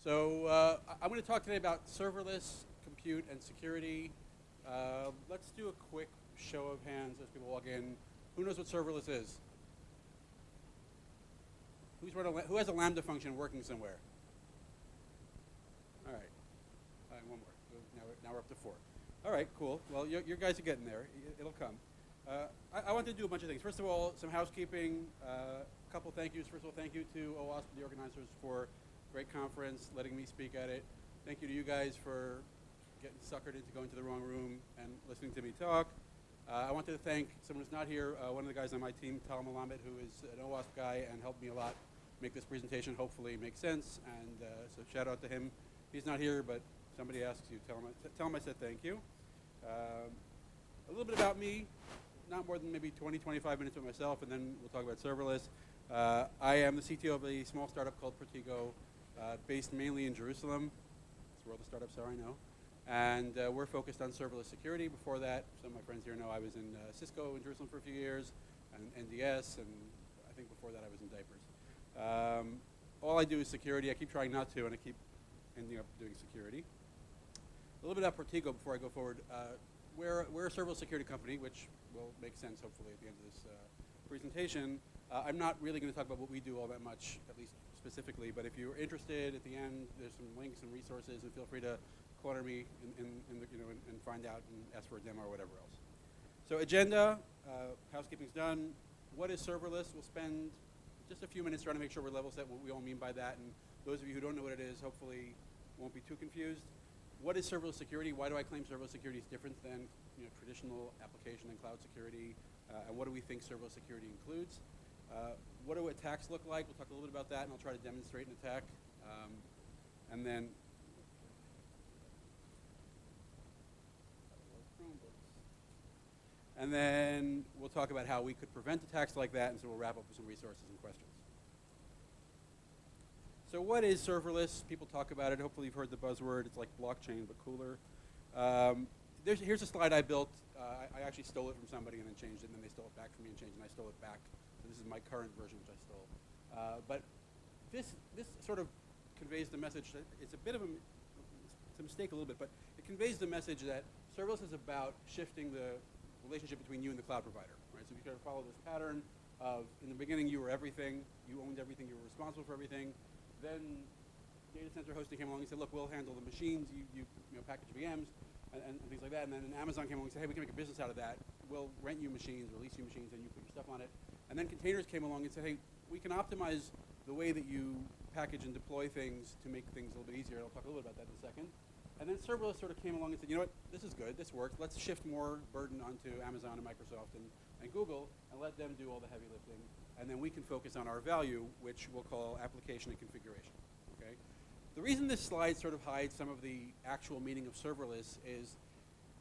I'm going to talk today about serverless compute and security. Let's do a quick show of hands as people walk in. Who knows what serverless is? Who has a Lambda function working somewhere? All right. All right, one more. So now we're up to 4. All right, cool. Well, your guys are getting there. It'll come. I want to do a bunch of things. First of all, some housekeeping. A couple thank yous. First of all, thank you to OWASP, the organizers, for a great conference, letting me speak at it. Thank you to you guys for getting suckered into going to the wrong room and listening to me talk. I want to thank someone who's not here, one of the guys on my team, Tal Malamed, who is an OWASP guy and helped me a lot make this presentation hopefully make sense. And so shout out to him. He's not here, but somebody asks you, tell him I said thank you. A little bit about me, not more than maybe 20, 25 minutes with myself, and then we'll talk about serverless. I am the CTO of a small startup called Protego, based mainly in Jerusalem. That's where all the startups are, I know. And we're focused on serverless security. Before that, some of my friends here know I was in Cisco in Jerusalem for a few years, and NDS, and I think before that I was in diapers. All I do is security. I keep trying not to, and I keep ending up doing security. A little bit about Protego before I go forward. We're a serverless security company, which will make sense hopefully at the end of this presentation. I'm not really going to talk about what we do all that much, at least specifically, but if you're interested, at the end there's some links and resources, and feel free to corner me and find out and ask for a demo or whatever else. So agenda, housekeeping's done. What is serverless? We'll spend just a few minutes trying to make sure we're level set what we all mean by that, and those of you who don't know what it is hopefully won't be too confused. What is serverless security? Why do I claim serverless security is different than traditional application and cloud security? And what do we think serverless security includes? What do attacks look like? We'll talk a little bit about that, and I'll try to demonstrate an attack. And then we'll talk about how we could prevent attacks like that, and so we'll wrap up with some resources and questions. So what is serverless? People talk about it. Hopefully you've heard the buzzword. It's like blockchain, but cooler. Here's a slide I built. I actually stole it from somebody and then changed it, and then they stole it back from me and changed it, and I stole it back. So this is my current version, which I stole. But this sort of conveys the message that it's a bit of it's a mistake a little bit, but it conveys the message that serverless is about shifting the relationship between you and the cloud provider, right? So if you kind of follow this pattern of, in the beginning you were everything, you owned everything, you were responsible for everything. Then data center hosting came along and said, look, we'll handle the machines, you package VMs and things like that. And then Amazon came along and said, hey, we can make a business out of that. We'll rent you machines, or lease you machines, and you put your stuff on it. And then containers came along and said, hey, we can optimize the way that you package and deploy things to make things a little bit easier. I'll talk a little bit about that in a second. And then serverless sort of came along and said, you know what, this is good, this works. Let's shift more burden onto Amazon and Microsoft and Google and let them do all the heavy lifting. And then we can focus on our value, which we'll call application and configuration. Okay? The reason this slide sort of hides some of the actual meaning of serverless is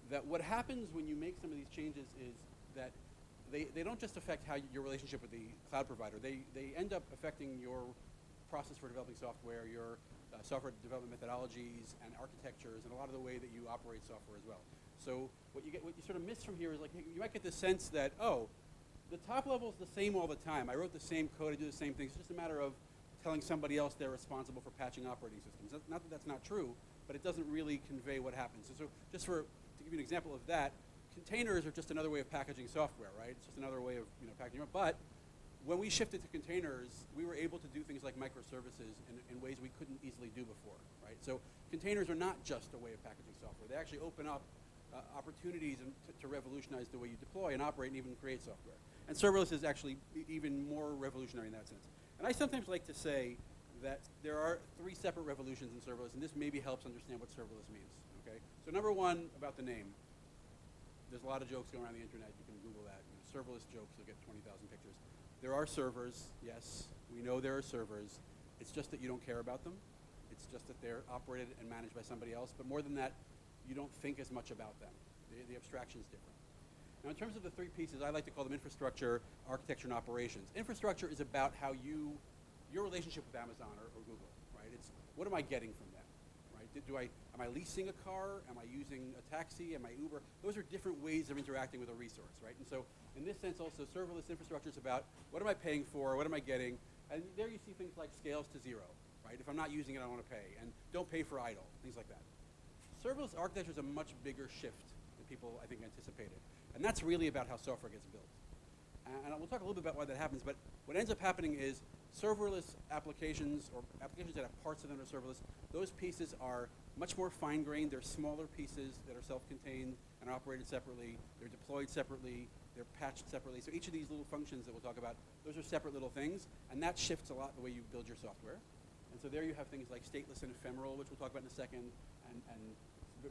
that what happens when you make some of these changes is that they don't just affect how your relationship with the cloud provider. They end up affecting your process for developing software, your software development methodologies and architectures, and a lot of the way that you operate software as well. So what you sort of miss from here is like, you might get the sense that, oh, the top level is the same all the time. I wrote the same code, I do the same things. It's just a matter of telling somebody else they're responsible for patching operating systems. Not that that's not true, but it doesn't really convey what happens. So just to give you an example of that, containers are just another way of packaging software, right? It's just another way of packaging it. But when we shifted to containers, we were able to do things like microservices in ways we couldn't easily do before, right? So containers are not just a way of packaging software. They actually open up opportunities to revolutionize the way you deploy and operate and even create software. And serverless is actually even more revolutionary in that sense. And I sometimes like to say that there are 3 separate revolutions in serverless, and this maybe helps understand what serverless means, okay? So number 1, about the name. There's a lot of jokes going around the internet. You can Google that. Serverless jokes, you'll get 20,000 pictures. There are servers, yes, we know there are servers. It's just that you don't care about them. It's just that they're operated and managed by somebody else. But more than that, you don't think as much about them. The abstraction is different. Now in terms of the 3 pieces, I like to call them infrastructure, architecture, and operations. Infrastructure is about how your relationship with Amazon or Google, right? It's what am I getting from them, right? Am I leasing a car? Am I using a taxi? Am I Uber? Those are different ways of interacting with a resource, right? And so in this sense also, serverless infrastructure is about what am I paying for? What am I getting? And there you see things like scales to 0. right? If I'm not using it, I don't want to pay. And don't pay for idle, things like that. Serverless architecture is a much bigger shift than people, I think, anticipated. And that's really about how software gets built. And we'll talk a little bit about why that happens, but what ends up happening is serverless applications, or applications that have parts of them that are serverless, those pieces are much more fine-grained. They're smaller pieces that are self-contained and operated separately. They're deployed separately. They're patched separately. So each of these little functions that we'll talk about, those are separate little things, and that shifts a lot the way you build your software. And so there you have things like stateless and ephemeral, which we'll talk about in a second, and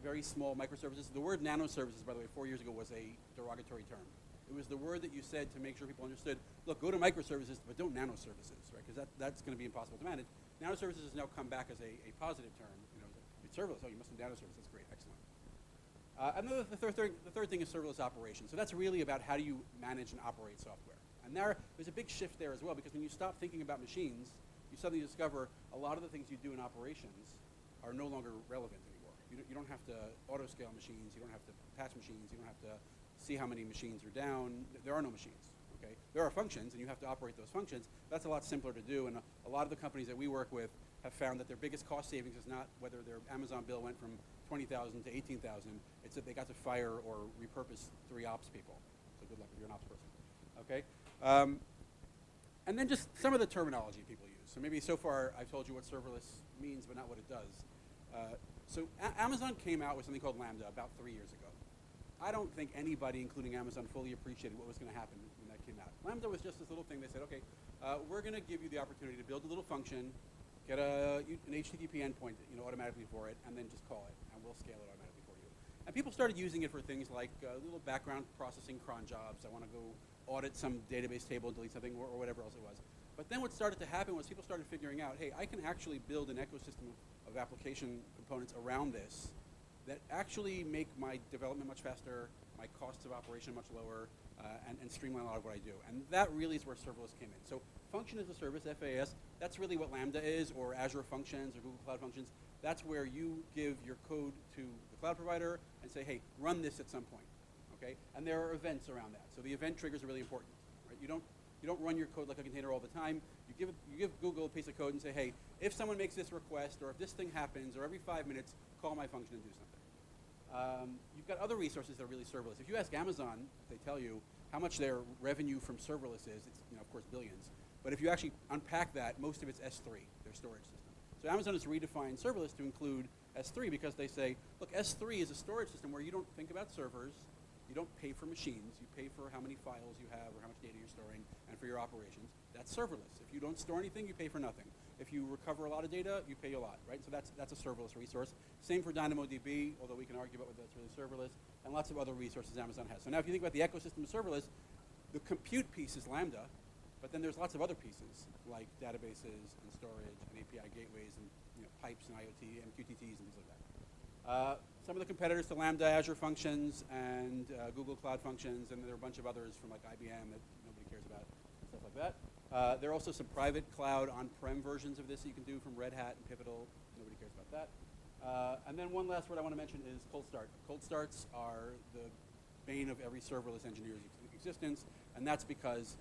very small microservices. The word nanoservices, by the way, 4 years ago was a derogatory term. It was the word that you said to make sure people understood, look, go to microservices, but don't nanoservices, right? Because that's going to be impossible to manage. Nanoservices has now come back as a positive term. You know, it's serverless. Oh, you must have nanoservices. That's great. Excellent. And the third thing is serverless operations. So that's really about how do you manage and operate software. And there's a big shift there as well, because when you stop thinking about machines, you suddenly discover a lot of the things you do in operations are no longer relevant anymore. You don't have to auto-scale machines. You don't have to patch machines. You don't have to see how many machines are down. There are no machines. Okay? There are functions, and you have to operate those functions. That's a lot simpler to do, and a lot of the companies that we work with have found that their biggest cost savings is not whether their Amazon bill went from 20,000 to 18,000. It's that they got to fire or repurpose 3 ops people. So good luck if you're an ops person. Okay? And then just some of the terminology people use. So maybe so far I've told you what serverless means, but not what it does. So Amazon came out with something called Lambda about 3 years ago. I don't think anybody, including Amazon, fully appreciated what was going to happen when that came out. Lambda was just this little thing. They said, okay, we're going to give you the opportunity to build a little function, get an HTTP endpoint, automatically for it, and then just call it, and we'll scale it automatically for you. And people started using it for things like little background processing cron jobs. I want to go audit some database table and delete something, or whatever else it was. But then what started to happen was people started figuring out, hey, I can actually build an ecosystem of application components around this that actually make my development much faster, my costs of operation much lower, and streamline a lot of what I do. And that really is where serverless came in. So function as a service, FAS, that's really what Lambda is, or Azure Functions, or Google Cloud Functions. That's where you give your code to the cloud provider and say, hey, run this at some point. Okay? And there are events around that. So the event triggers are really important. Right? You don't run your code like a container all the time. You give Google a piece of code and say, hey, if someone makes this request, or if this thing happens, or every 5 minutes, call my function and do something. You've got other resources that are really serverless. If you ask Amazon, they tell you how much their revenue from serverless is. It's, of course, billions. But if you actually unpack that, most of it's S3, their storage system. So Amazon has redefined serverless to include S3 because they say, look, S3 is a storage system where you don't think about servers, you don't pay for machines, you pay for how many files you have or how much data you're storing, and for your operations. That's serverless. If you don't store anything, you pay for nothing. If you recover a lot of data, you pay a lot, right? So that's a serverless resource. Same for DynamoDB, although we can argue about whether that's really serverless, and lots of other resources Amazon has. So now if you think about the ecosystem of serverless, the compute piece is Lambda, but then there's lots of other pieces like databases and storage and API gateways and pipes and IoT and QTTs and things like that. Some of the competitors to Lambda, Azure Functions and Google Cloud Functions, and there are a bunch of others from like IBM that nobody cares about, stuff like that. There are also some private cloud on-prem versions of this that you can do from Red Hat and Pivotal. Nobody cares about that. And then one last word I want to mention is cold start. Cold starts are the bane of every serverless engineer's existence, and that's because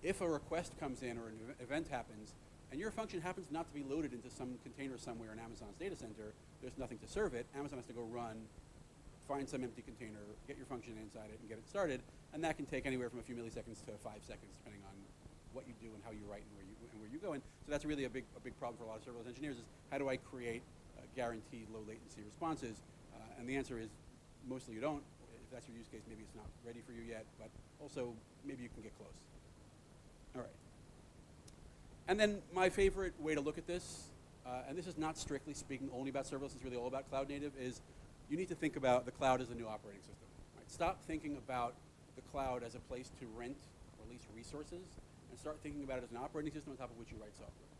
if a request comes in or an event happens, and your function happens not to be loaded into some container somewhere in Amazon's data center, there's nothing to serve it. Amazon has to go run, find some empty container, get your function inside it, and get it started. And that can take anywhere from a few milliseconds to 5 seconds, depending on what you do and how you write and where you go. And so that's really a big problem for a lot of serverless engineers is how do I create guaranteed low latency responses? And the answer is mostly you don't. If that's your use case, maybe it's not ready for you yet, but also maybe you can get close. All right. And then my favorite way to look at this, and this is not strictly speaking only about serverless, it's really all about cloud native, is you need to think about the cloud as a new operating system. Right? Stop thinking about the cloud as a place to rent or lease resources, and start thinking about it as an operating system on top of which you write software.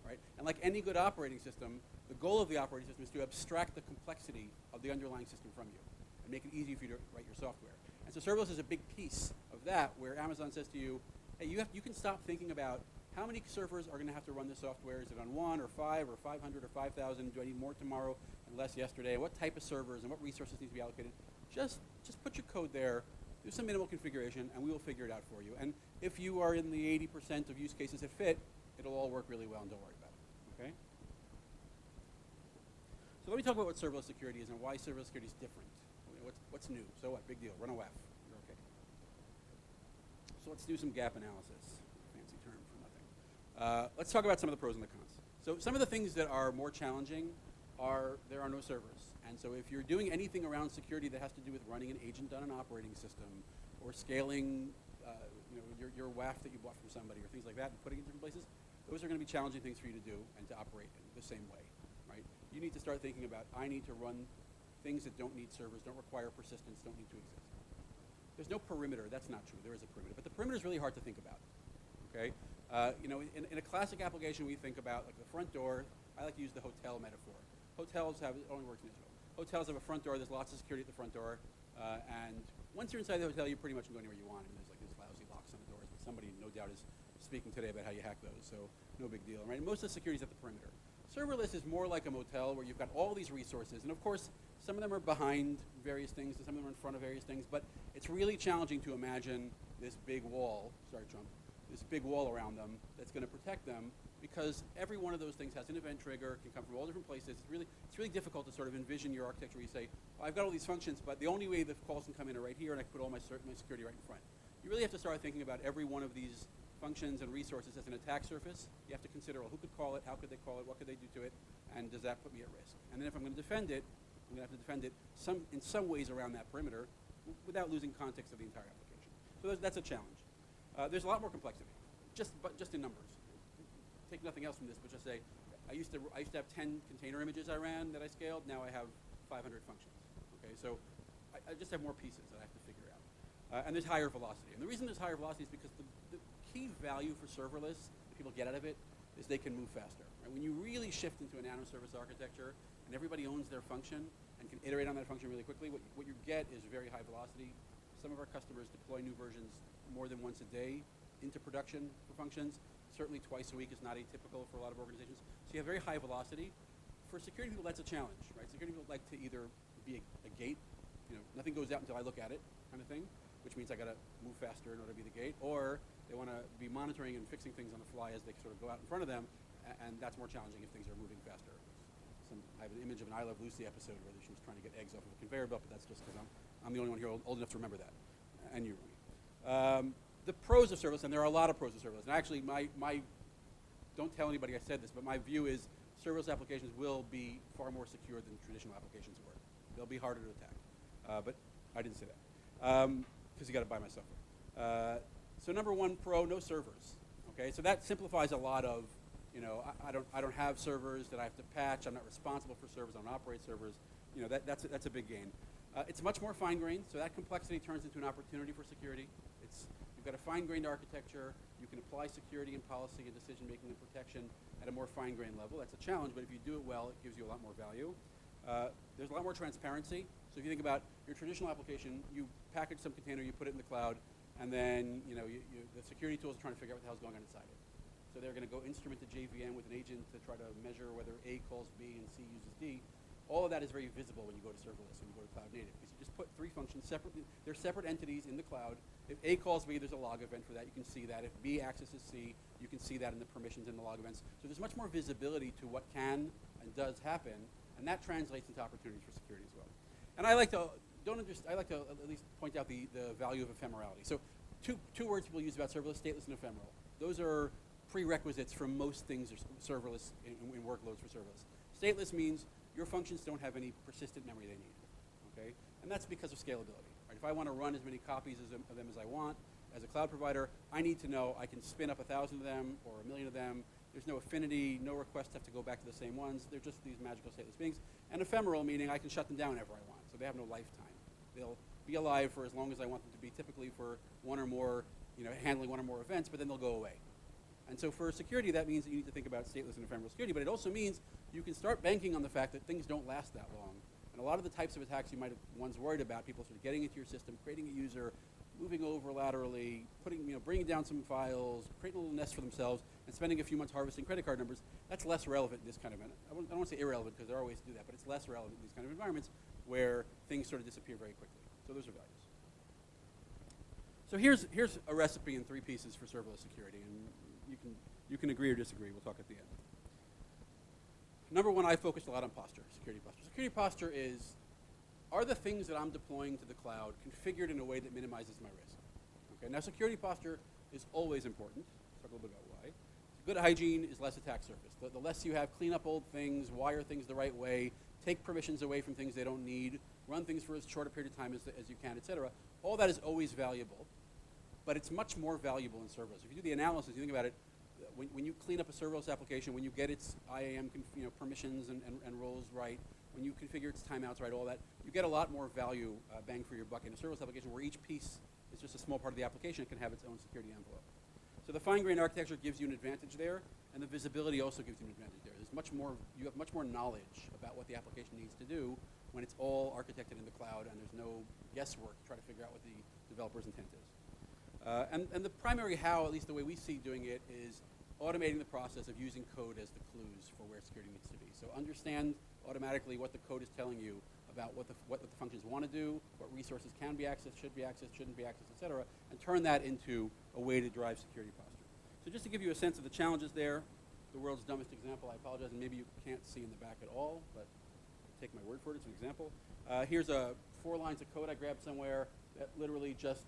Right? And like any good operating system, the goal of the operating system is to abstract the complexity of the underlying system from you and make it easy for you to write your software. And so serverless is a big piece of that, where Amazon says to you, hey, you can stop thinking about how many servers are going to have to run this software. Is it on 1 or 5 or 500 or 5,000? Do I need more tomorrow and less yesterday? What type of servers and what resources need to be allocated? Just put your code there, do some minimal configuration, and we will figure it out for you. And if you are in the 80% of use cases that fit, it'll all work really well, and don't worry about it. Okay? So let me talk about what serverless security is and why serverless security is different. What's new? So what? Big deal. Run a WAF. You're okay. So let's do some gap analysis. Fancy term for nothing. Let's talk about some of the pros and the cons. So some of the things that are more challenging are there are no servers. And so if you're doing anything around security that has to do with running an agent on an operating system or scaling your WAF that you bought from somebody or things like that and putting it in different places, those are going to be challenging things for you to do and to operate in the same way, right? You need to start thinking about, I need to run things that don't need servers, don't require persistence, don't need to exist. There's no perimeter. That's not true. There is a perimeter. But the perimeter is really hard to think about, okay? In a classic application, we think about like the front door. I like to use the hotel metaphor. Hotels have, it only works in Israel. Hotels have a front door. There's lots of security at the front door. And once you're inside the hotel, you pretty much can go anywhere you want. I mean, there's like these lousy locks on the doors, but somebody, no doubt, is speaking today about how you hack those, so no big deal, right? And most of the security is at the perimeter. Serverless is more like a motel where you've got all these resources, and of course, some of them are behind various things, and some of them are in front of various things, but it's really challenging to imagine this big wall, sorry Trump, this big wall around them that's going to protect them, because every one of those things has an event trigger, can come from all different places. It's really difficult to sort of envision your architecture where you say, well, I've got all these functions, but the only way the calls can come in are right here, and I can put all my security right in front. You really have to start thinking about every one of these functions and resources as an attack surface. You have to consider, well, who could call it, how could they call it, what could they do to it, and does that put me at risk? And then if I'm going to defend it, I'm going to have to defend it in some ways around that perimeter without losing context of the entire application. So that's a challenge. There's a lot more complexity, just in numbers. Take nothing else from this, but just say, I used to have 10 container images I ran that I scaled. Now I have 500 functions. Okay, so I just have more pieces that I have to figure out. And there's higher velocity. And the reason there's higher velocity is because the key value for serverless that people get out of it is they can move faster. Right? When you really shift into a nanoservice architecture and everybody owns their function and can iterate on that function really quickly, what you get is very high velocity. Some of our customers deploy new versions more than once a day into production for functions. Certainly twice a week is not atypical for a lot of organizations. So you have very high velocity. For security people, that's a challenge, right? Security people like to either be a gate, nothing goes out until I look at it kind of thing, which means I got to move faster in order to be the gate, or they want to be monitoring and fixing things on the fly as they sort of go out in front of them, and that's more challenging if things are moving faster. I have an image of an I Love Lucy episode where she was trying to get eggs off of a conveyor belt, but that's just because I'm the only one here old enough to remember that, and you, Ronnie. The pros of serverless, and there are a lot of pros of serverless, and actually don't tell anybody I said this, but my view is serverless applications will be far more secure than traditional applications were. They'll be harder to attack, but I didn't say that, because you got to buy my software. So number one pro, no servers. Okay, so that simplifies a lot of, I don't have servers that I have to patch. I'm not responsible for servers. I don't operate servers. That's a big gain. It's much more fine-grained, so that complexity turns into an opportunity for security. You've got a fine-grained architecture. You can apply security and policy and decision-making and protection at a more fine-grained level. That's a challenge, but if you do it well, it gives you a lot more value. There's a lot more transparency. So if you think about your traditional application, you package some container, you put it in the cloud, and then the security tools are trying to figure out what the hell's going on inside it. So they're going to go instrument to JVM with an agent to try to measure whether A calls B and C uses D. All of that is very visible when you go to serverless, when you go to cloud native, because you just put three functions separately. They're separate entities in the cloud. If A calls B, there's a log event for that. You can see that. If B accesses C, you can see that in the permissions in the log events. So there's much more visibility to what can and does happen, and that translates into opportunities for security as well. And I like to at least point out the value of ephemerality. So two words people use about serverless: stateless and ephemeral. Those are prerequisites for most things serverless in workloads for serverless. Stateless means your functions don't have any persistent memory they need, okay? And that's because of scalability, right? If I want to run as many copies of them as I want, as a cloud provider, I need to know I can spin up 1,000 of them or 1,000,000 of them. There's no affinity, no requests have to go back to the same ones. They're just these magical stateless beings. And ephemeral, meaning I can shut them down whenever I want, so they have no lifetime. They'll be alive for as long as I want them to be, typically for one or more, handling one or more events, but then they'll go away. And so for security, that means that you need to think about stateless and ephemeral security, but it also means you can start banking on the fact that things don't last that long. And a lot of the types of attacks you might have once worried about, people sort of getting into your system, creating a user, moving over laterally, bringing down some files, creating a little nest for themselves, and spending a few months harvesting credit card numbers, that's less relevant in this kind of, I don't want to say irrelevant because there are ways to do that, but it's less relevant in these kind of environments where things sort of disappear very quickly. So those are values. So here's a recipe in 3 pieces for serverless security, and you can agree or disagree. We'll talk at the end. Number one, I focused a lot on posture, security posture. Security posture is, are the things that I'm deploying to the cloud configured in a way that minimizes my risk? Okay, now security posture is always important. Let's talk a little bit about why. Good hygiene is less attack surface. The less you have, clean up old things, wire things the right way, take permissions away from things they don't need, run things for as short a period of time as you can, etc. All that is always valuable, but it's much more valuable in serverless. If you do the analysis, you think about it, when you clean up a serverless application, when you get its IAM permissions and roles right, when you configure its timeouts right, all that, you get a lot more value bang for your buck in a serverless application where each piece is just a small part of the application. It can have its own security envelope. So the fine-grained architecture gives you an advantage there, and the visibility also gives you an advantage there. There's much more, you have much more knowledge about what the application needs to do when it's all architected in the cloud and there's no guesswork to try to figure out what the developer's intent is. And the primary how, at least the way we see doing it, is automating the process of using code as the clues for where security needs to be. So understand automatically what the code is telling you about what the functions want to do, what resources can be accessed, should be accessed, shouldn't be accessed, et cetera, and turn that into a way to drive security posture. So just to give you a sense of the challenges there, the world's dumbest example, I apologize, and maybe you can't see in the back at all, but take my word for it, it's an example. Here's 4 lines of code I grabbed somewhere that literally just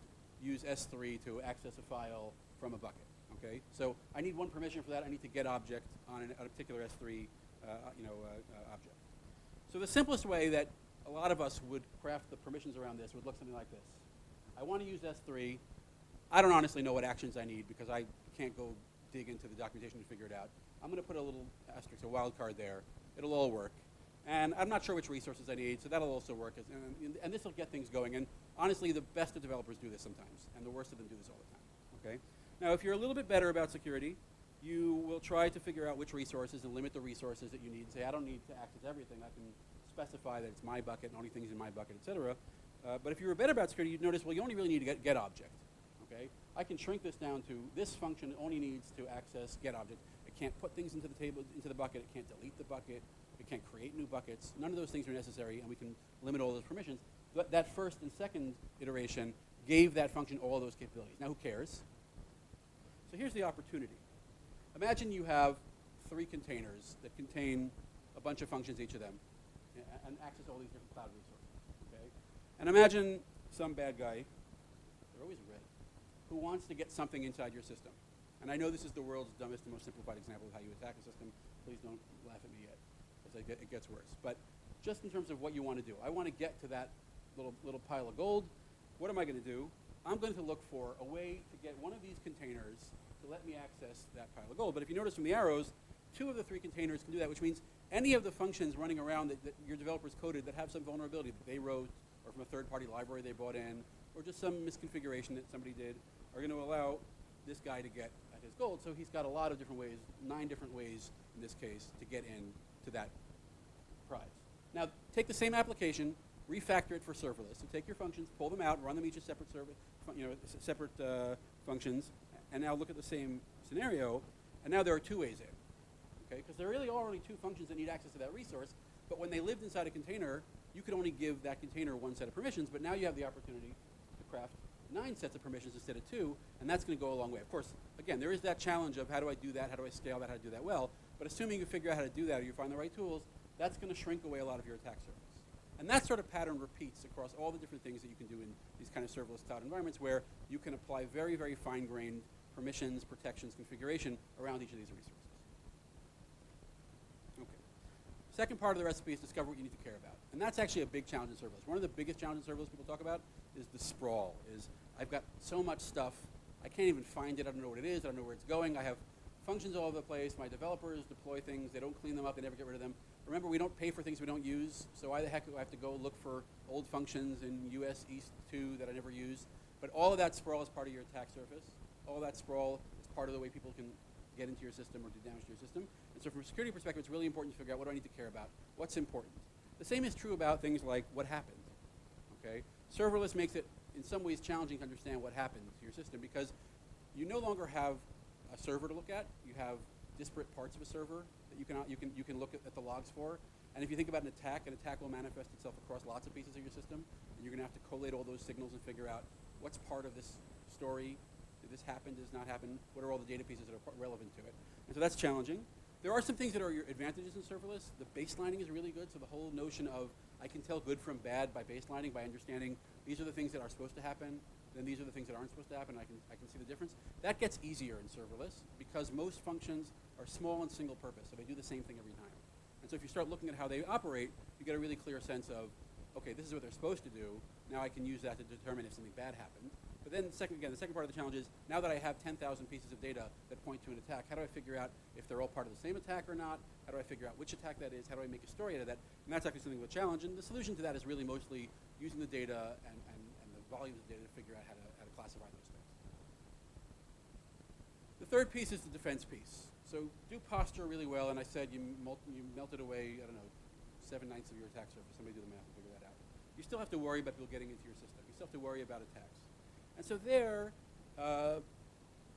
use S3 to access a file from a bucket. Okay, so I need one permission for that. I need to get object on a particular S3 object. So the simplest way that a lot of us would craft the permissions around this would look something like this. I want to use S3. I don't honestly know what actions I need because I can't go dig into the documentation to figure it out. I'm going to put a little asterisk, a wildcard there. It'll all work. And I'm not sure which resources I need, so that'll also work. And this will get things going. And honestly, the best of developers do this sometimes, and the worst of them do this all the time. Okay? Now, if you're a little bit better about security, you will try to figure out which resources and limit the resources that you need. Say, I don't need to access everything. I can specify that it's my bucket and only things in my bucket, et cetera. But if you were better about security, you'd notice, well, you only really need to get object. Okay? I can shrink this down to this function only needs to access get object. It can't put things into the table, into the bucket. It can't delete the bucket. It can't create new buckets. None of those things are necessary, and we can limit all those permissions. But that first and second iteration gave that function all those capabilities. Now, who cares? So here's the opportunity. Imagine you have 3 containers that contain a bunch of functions, each of them, and access all these different cloud resources. Okay? And imagine some bad guy, they're always red, who wants to get something inside your system. And I know this is the world's dumbest and most simplified example of how you attack a system. Please don't laugh at me yet, because it gets worse. But just in terms of what you want to do, I want to get to that little pile of gold. What am I going to do? I'm going to look for a way to get one of these containers to let me access that pile of gold. But if you notice from the arrows, 2 of the 3 containers can do that, which means any of the functions running around that your developers coded that have some vulnerability that they wrote, or from a third-party library they brought in, or just some misconfiguration that somebody did, are going to allow this guy to get at his gold. So he's got a lot of different ways, 9 different ways in this case, to get in to that prize. Now, take the same application, refactor it for serverless. So take your functions, pull them out, run them each as separate separate functions, and now look at the same scenario. And now there are 2 ways in, okay? Because there really are only 2 functions that need access to that resource. But when they lived inside a container, you could only give that container 1 set of permissions. But now you have the opportunity to craft 9 sets of permissions instead of 2, and that's going to go a long way. Of course, again, there is that challenge of how do I do that? How do I scale that? How to do that well? But assuming you figure out how to do that, or you find the right tools, that's going to shrink away a lot of your attack surface. And that sort of pattern repeats across all the different things that you can do in these kind of serverless cloud environments, where you can apply very, very fine-grained permissions, protections, configuration around each of these resources. Okay. Second part of the recipe is discover what you need to care about. And that's actually a big challenge in serverless. One of the biggest challenges in serverless people talk about is the sprawl. I've got so much stuff, I can't even find it. I don't know what it is. I don't know where it's going. I have functions all over the place. My developers deploy things. They don't clean them up. They never get rid of them. Remember, we don't pay for things we don't use, so why the heck do I have to go look for old functions in US East 2 that I never use? But all of that sprawl is part of your attack surface. All that sprawl is part of the way people can get into your system or do damage to your system. And so from a security perspective, it's really important to figure out what do I need to care about, what's important. The same is true about things like what happened. Okay? Serverless makes it, in some ways, challenging to understand what happened to your system because you no longer have a server to look at. You have disparate parts of a server that you can look at the logs for. And if you think about an attack will manifest itself across lots of pieces of your system. And you're going to have to collate all those signals and figure out what's part of this story. Did this happen? Did this not happen? What are all the data pieces that are relevant to it? And so that's challenging. There are some things that are your advantages in serverless. The baselining is really good, so the whole notion of I can tell good from bad by baselining, by understanding these are the things that are supposed to happen, then these are the things that aren't supposed to happen, I can see the difference. That gets easier in serverless because most functions are small and single purpose, so they do the same thing every time. And so if you start looking at how they operate, you get a really clear sense of, okay, this is what they're supposed to do, now I can use that to determine if something bad happened. But then, the second part of the challenge is, now that I have 10,000 pieces of data that point to an attack, how do I figure out if they're all part of the same attack or not? How do I figure out which attack that is? How do I make a story out of that? And that's actually something of a challenge. And the solution to that is really mostly using the data and the volumes of data to figure out how to classify those things. The third piece is the defense piece. So do posture really well, and I said you melted away, I don't know, 7/9 of your attack surface. Somebody do the math and figure that out. You still have to worry about people getting into your system. You still have to worry about attacks. And so there,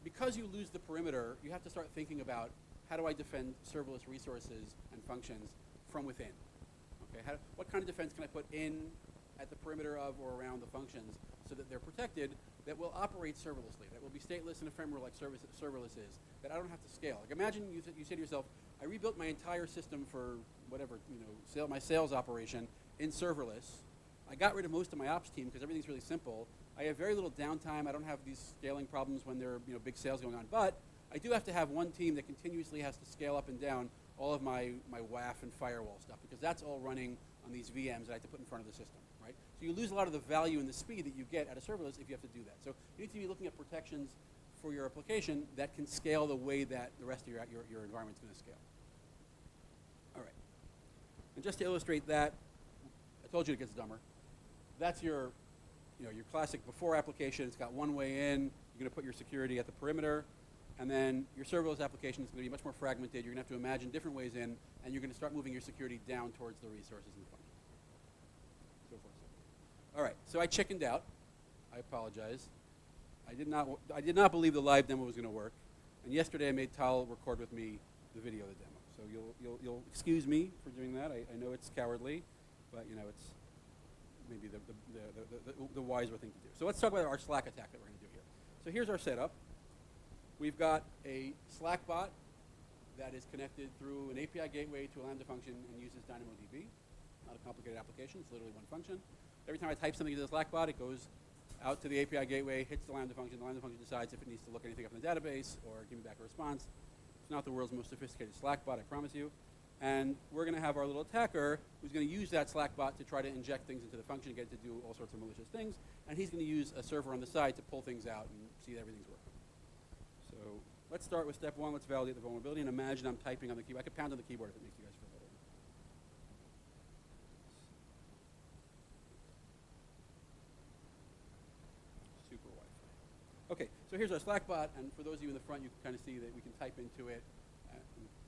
because you lose the perimeter, you have to start thinking about how do I defend serverless resources and functions from within? Okay, what kind of defense can I put in at the perimeter of or around the functions so that they're protected, that will operate serverlessly, that will be stateless and ephemeral like serverless is, that I don't have to scale. Like imagine you say to yourself, I rebuilt my entire system for whatever, my sales operation in serverless. I got rid of most of my ops team because everything's really simple. I have very little downtime. I don't have these scaling problems when there are big sales going on. But I do have to have one team that continuously has to scale up and down all of my WAF and firewall stuff because that's all running on these VMs that I have to put in front of the system, right? So you lose a lot of the value and the speed that you get out of serverless if you have to do that. So you need to be looking at protections for your application that can scale the way that the rest of your environment's going to scale. All right. And just to illustrate that, I told you it gets dumber. That's your classic before application. It's got one way in. You're going to put your security at the perimeter. And then your serverless application is going to be much more fragmented. You're going to have to imagine different ways in. And you're going to start moving your security down towards the resources and functions. So forth. All right. So I chickened out. I apologize. I did not believe the live demo was going to work. And yesterday I made Tal record with me the video of the demo. So you'll excuse me for doing that. I know it's cowardly, but it's maybe the wiser thing to do. So let's talk about our Slack attack that we're going to do here. So here's our setup. We've got a Slack bot that is connected through an API gateway to a Lambda function and uses DynamoDB. Not a complicated application. It's literally one function. Every time I type something into the Slack bot, it goes out to the API gateway, hits the Lambda function. The Lambda function decides if it needs to look anything up in the database or give me back a response. It's not the world's most sophisticated Slack bot, I promise you. And we're going to have our little attacker who's going to use that Slack bot to try to inject things into the function, get it to do all sorts of malicious things. And he's going to use a server on the side to pull things out and see that everything's working. So let's start with step one. Let's validate the vulnerability. And imagine I'm typing on the keyboard. I could pound on the keyboard if it makes you guys feel better. Super Wi-Fi. OK, so here's our Slack bot. And for those of you in the front, you can kind of see that we can type into it,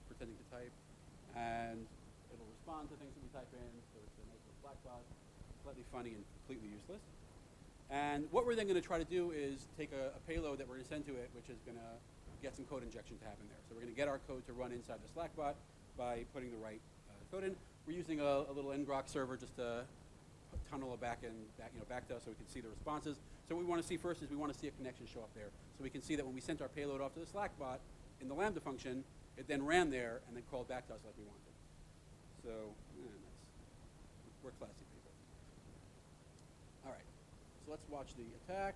pretending to type. And it'll respond to things that we type in. So it's a nice little Slack bot, slightly funny and completely useless. And what we're then going to try to do is take a payload that we're going to send to it, which is going to get some code injection to happen there. So we're going to get our code to run inside the Slack bot by putting the right code in. We're using a little ngrok server just to tunnel back to us so we can see the responses. So what we want to see first is we want to see a connection show up there. So we can see that when we sent our payload off to the Slack bot in the Lambda function, it then ran there and then called back to us like we wanted. So we're classy people. All right, so let's watch the attack.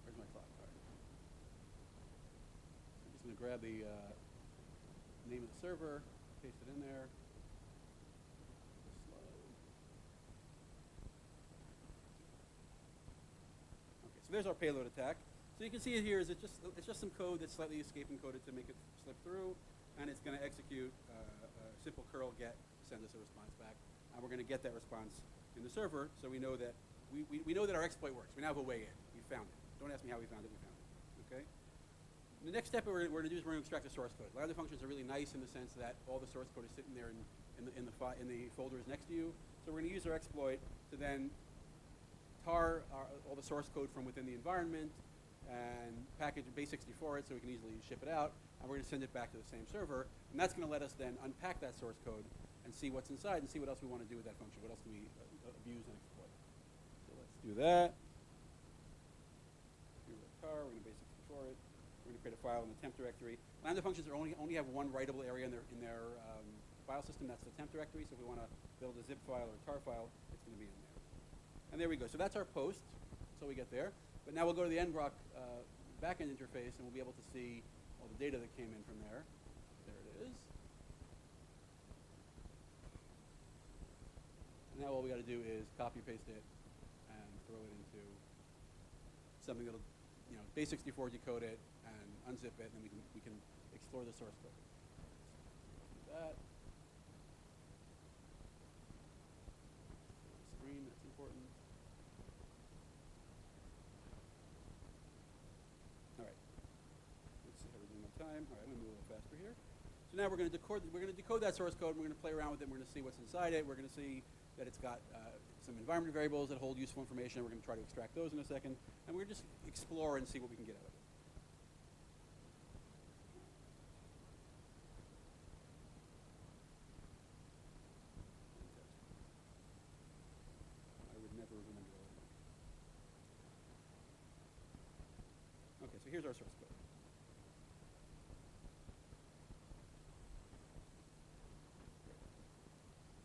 Where's my clock? All right. I'm just going to grab the name of the server, paste it in there. Slow. Okay, so there's our payload attack. So you can see it here is it's just some code that's slightly escape encoded to make it slip through, and it's going to execute a simple curl get to send us a response back, and we're going to get that response in the server, so we know that we know that our exploit works. We now have a way in. We found it. Don't ask me how we found it. We found it. Okay. The next step we're going to do is we're going to extract the source code. Lambda functions are really nice in the sense that all the source code is sitting there in the folders next to you. So we're going to use our exploit to then tar all the source code from within the environment and package base64 it so we can easily ship it out, and we're going to send it back to the same server, and that's going to let us then unpack that source code and see what's inside and see what else we want to do with that function. What else can we abuse and exploit? So let's do that. Here's our tar. We're going to base64 it. We're We're going to create a file in the temp directory. Lambda functions only have one writable area in their file system. That's the temp directory. So if we want to build a zip file or a tar file, it's going to be in there. And there we go. So that's our post. So we get there. But now we'll go to the ngrok backend interface, and we'll be able to see all the data that came in from there. There it is. And now all we got to do is copy paste it and throw it into something that'll, base64 decode it and unzip it, and then we can explore the source code. Do that. Screen, that's important. All right. Let's see how we're doing on time. All right, I'm going to move a little faster here. So now we're going to decode that source code. And we're going to play around with it. We're going to see what's inside it. We're going to see that it's got some environment variables that hold useful information. We're going to try to extract those in a second. And we're going to just explore and see what we can get out of it. I would never remember all of them. Okay, so here's our source code.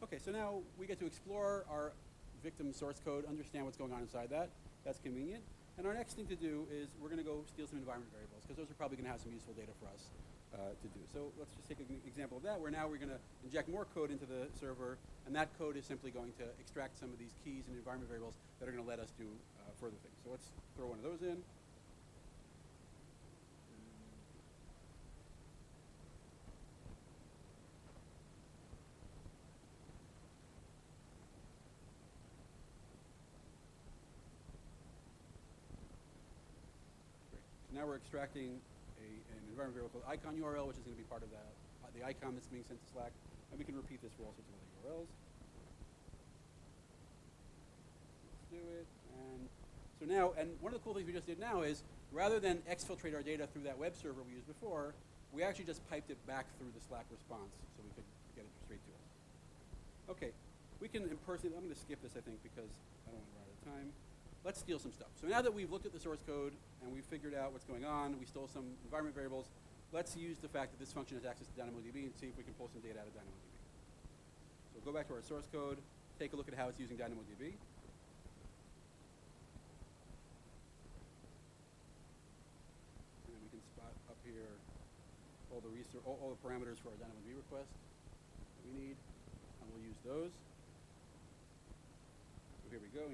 Okay, so now we get to explore our victim source code, understand what's going on inside that. That's convenient. And our next thing to do is we're going to go steal some environment variables, because those are probably going to have some useful data for us to do. So let's just take an example of that, where now we're going to inject more code into the server, and that code is simply going to extract some of these keys and environment variables that are going to let us do further things. So let's throw one of those in. Now we're extracting an environment variable called icon URL, which is going to be part of the icon that's being sent to Slack. And we can repeat this for all sorts of other URLs. Let's do it. And so now, and one of the cool things we just did now is, rather than exfiltrate our data through that web server we used before, we actually just piped it back through the Slack response so we could get it straight to us. Okay, we can impersonate. I'm going to skip this, I think, because I don't want to run out of time. Let's steal some stuff. So now that we've looked at the source code and we've figured out what's going on, we stole some environment variables, let's use the fact that this function has access to DynamoDB and see if we can pull some data out of DynamoDB. So we'll go back to our source code, take a look at how it's using DynamoDB. And we can spot up here all the parameters for our DynamoDB request that we need, and we'll use those. So here we go.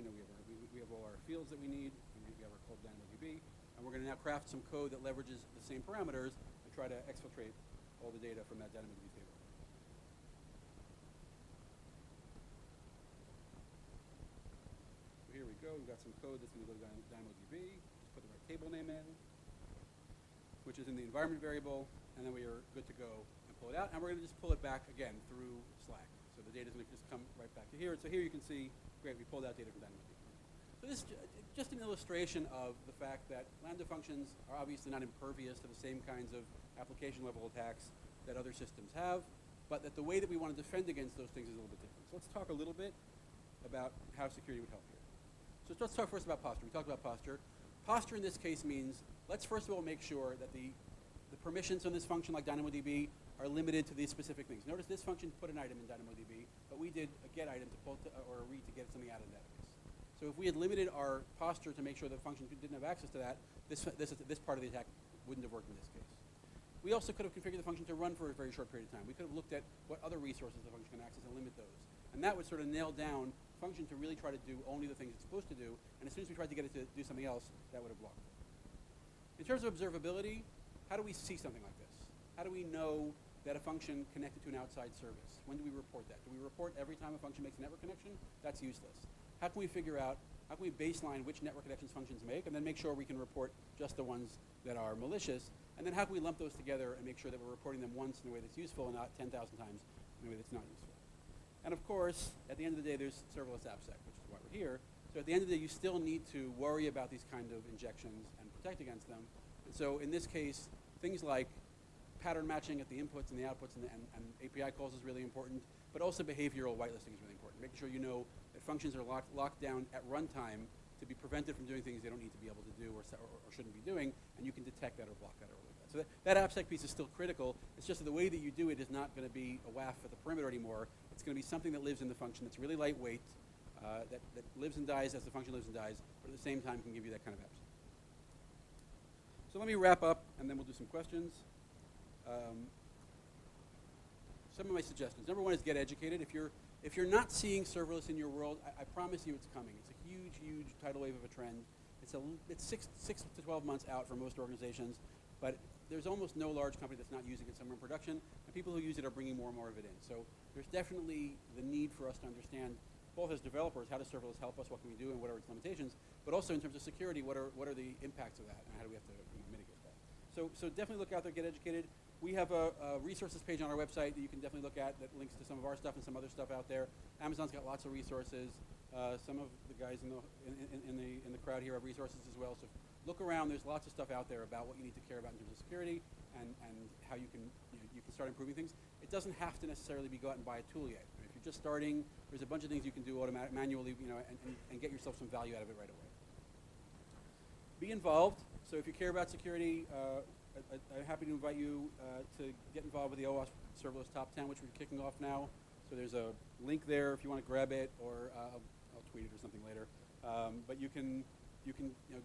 We have all our fields that we need. We have our called DynamoDB. And we're going to now craft some code that leverages the same parameters to try to exfiltrate all the data from that DynamoDB table. So here we go. We've got some code that's going to go to DynamoDB. Just put the right table name in, which is in the environment variable. And then we are good to go and pull it out. And we're going to just pull it back again through Slack. So the data is going to just come right back to here. So here you can see, great, we pulled out data from DynamoDB. So this is just an illustration of the fact that Lambda functions are obviously not impervious to the same kinds of application level attacks that other systems have, but that the way that we want to defend against those things is a little bit different. So let's talk a little bit about how security would help here. So let's talk first about posture. We talked about posture. Posture in this case means, let's first of all make sure that the permissions on this function like DynamoDB are limited to these specific things. Notice this function put an item in DynamoDB, but we did a get item to pull or a read to get something out of the database. So if we had limited our posture to make sure the function didn't have access to that, this part of the attack wouldn't have worked in this case. We also could have configured the function to run for a very short period of time. We could have looked at what other resources the function can access and limit those. And that would sort of nail down the function to really try to do only the things it's supposed to do. And as soon as we tried to get it to do something else, that would have blocked it. In terms of observability, how do we see something like this? How do we know that a function connected to an outside service? When do we report that? Do we report every time a function makes a network connection? That's useless. How can we figure out, how can we baseline which network connections functions make, and then make sure we can report just the ones that are malicious? And then how can we lump those together and make sure that we're reporting them once in a way that's useful and not 10,000 times in a way that's not useful? And of course, at the end of the day, there's serverless AppSec, which is why we're here. So at the end of the day, you still need to worry about these kind of injections and protect against them. And so in this case, things like pattern matching at the inputs and the outputs and API calls is really important, but also behavioral whitelisting is really important. Making sure you know that functions are locked down at runtime to be prevented from doing things they don't need to be able to do or shouldn't be doing, and you can detect that or block that or remove that. So that AppSec piece is still critical. It's just that the way that you do it is not going to be a WAF at the perimeter anymore. It's going to be something that lives in the function that's really lightweight, that lives and dies as the function lives and dies, but at the same time can give you that kind of AppSec. So let me wrap up, and then we'll do some questions. Some of my suggestions. Number one is get educated. If you're not seeing serverless in your world, I promise you it's coming. It's a huge, huge tidal wave of a trend. It's 6 to 12 months out for most organizations, but there's almost no large company that's not using it somewhere in production, and people who use it are bringing more and more of it in. So there's definitely the need for us to understand, both as developers, how does serverless help us, what can we do, and what are its limitations, but also in terms of security, what are the impacts of that, and how do we have to mitigate that. So definitely look out there, get educated. We have a resources page on our website that you can definitely look at that links to some of our stuff and some other stuff out there. Amazon's got lots of resources. Some of the guys in the crowd here have resources as well. So look around. There's lots of stuff out there about what you need to care about in terms of security and how you can start improving things. It doesn't have to necessarily be go out and buy a tool yet. If you're just starting, there's a bunch of things you can do manually, and get yourself some value out of it right away. Be involved. So if you care about security, I'm happy to invite you to get involved with the OWASP Serverless Top 10, which we're kicking off now. So there's a link there if you want to grab it, or I'll tweet it or something later. But you can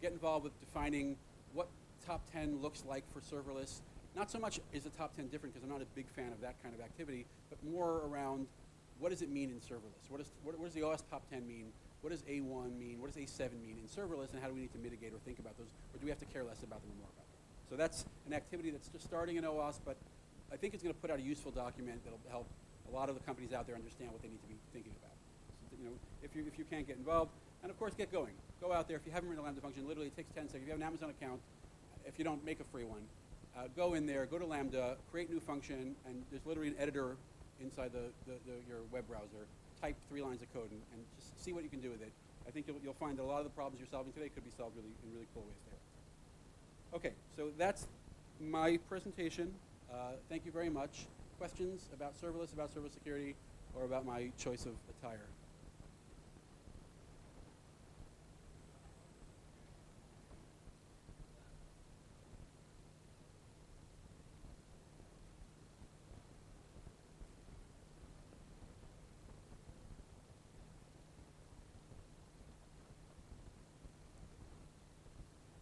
get involved with defining what Top 10 looks like for serverless. Not so much is the Top 10 different, because I'm not a big fan of that kind of activity, but more around what does it mean in serverless? What does the OWASP Top 10 mean? What does A1 mean? What does A7 mean in serverless, and how do we need to mitigate or think about those, or do we have to care less about them or more about them? So that's an activity that's just starting in OWASP, but I think it's going to put out a useful document that'll help a lot of the companies out there understand what they need to be thinking about. So, if you can't get involved, and of course get going. Go out there. If you haven't written a Lambda function, literally it takes 10 seconds. If you have an Amazon account, if you don't, make a free one. Go in there, go to Lambda, create new function, and there's literally an editor inside your web browser. Type 3 lines of code and just see what you can do with it. I think you'll find that a lot of the problems you're solving today could be solved in really cool ways there. Okay, so that's my presentation. Thank you very much. Questions about serverless security, or about my choice of attire?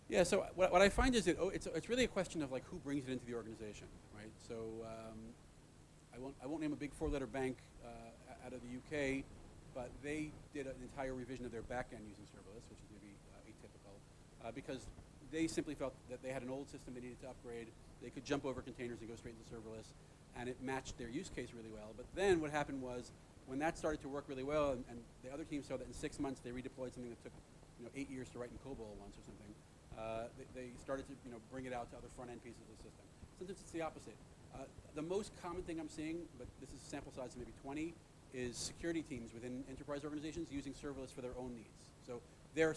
Yeah, so what I find is that it's really a question of who brings it into the organization, right? So I won't name a big 4-letter bank out of the UK, but they did an entire revision of their backend using serverless, which is maybe atypical, because they simply felt that they had an old system they needed to upgrade. They could jump over containers and go straight into serverless, and it matched their use case really well. But then what happened was, when that started to work really well, and the other teams saw that in 6 months they redeployed something that took 8 years to write in COBOL once or something. They started to bring it out to other front-end pieces of the system. Sometimes it's the opposite. The most common thing I'm seeing, but this is a sample size of maybe 20, is security teams within enterprise organizations using serverless for their own needs. So they're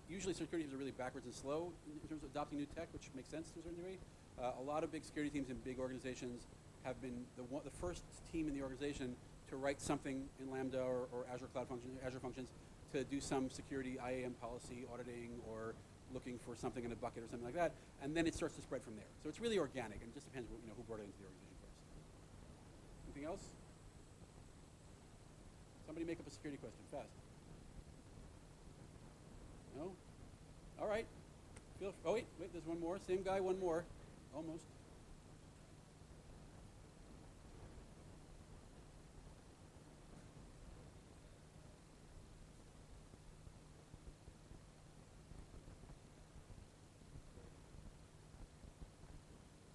usually security teams are really backwards and slow in terms of adopting new tech, which makes sense to a certain degree. A lot of big security teams in big organizations have been the first team in the organization to write something in Lambda or Azure Cloud Functions, Azure Functions, to do some security IAM policy auditing or looking for something in a bucket or something like that, and then it starts to spread from there. So it's really organic, and it just depends who brought it into the organization first. Anything else? Somebody make up a security question fast. No? All right. Oh wait, there's one more. Same guy, one more. Almost.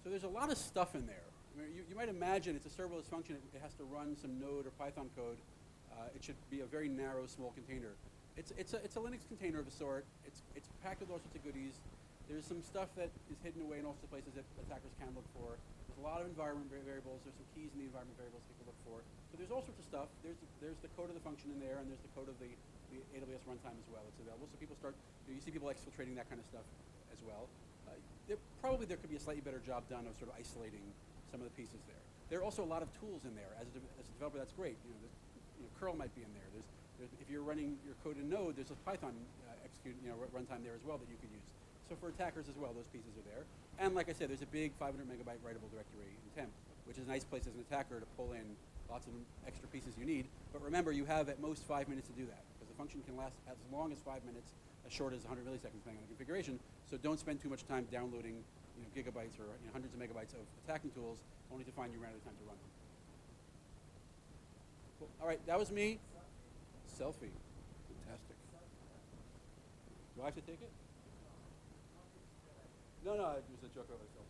So there's a lot of stuff in there. I mean, you might imagine it's a serverless function. It has to run some Node or Python code. It should be a very narrow, small container. It's a Linux container of a sort. It's packed with all sorts of goodies. There's some stuff that is hidden away in all sorts of places that attackers can look for. There's a lot of environment variables. There's some keys in the environment variables people look for. So there's all sorts of stuff. There's the code of the function in there, and there's the code of the AWS runtime as well. It's available. So people you see people exfiltrating that kind of stuff as well. There could be a slightly better job done of sort of isolating some of the pieces there. There are also a lot of tools in there. As a developer, that's great. Curl might be in there. If you're running your code in Node, there's a Python runtime there as well that you could use. So for attackers as well, those pieces are there. And like I said, there's a big 500 megabyte writable directory in temp, which is a nice place as an attacker to pull in lots of extra pieces you need. But remember, you have at most 5 minutes to do that, because the function can last as long as 5 minutes, as short as 100 milliseconds depending on the configuration. So don't spend too much time downloading gigabytes or hundreds of megabytes of attacking tools, only to find you ran out of time to run them. Cool. All right, that was me. Selfie. Fantastic. Do I have to take it? No, it was a joke about myself.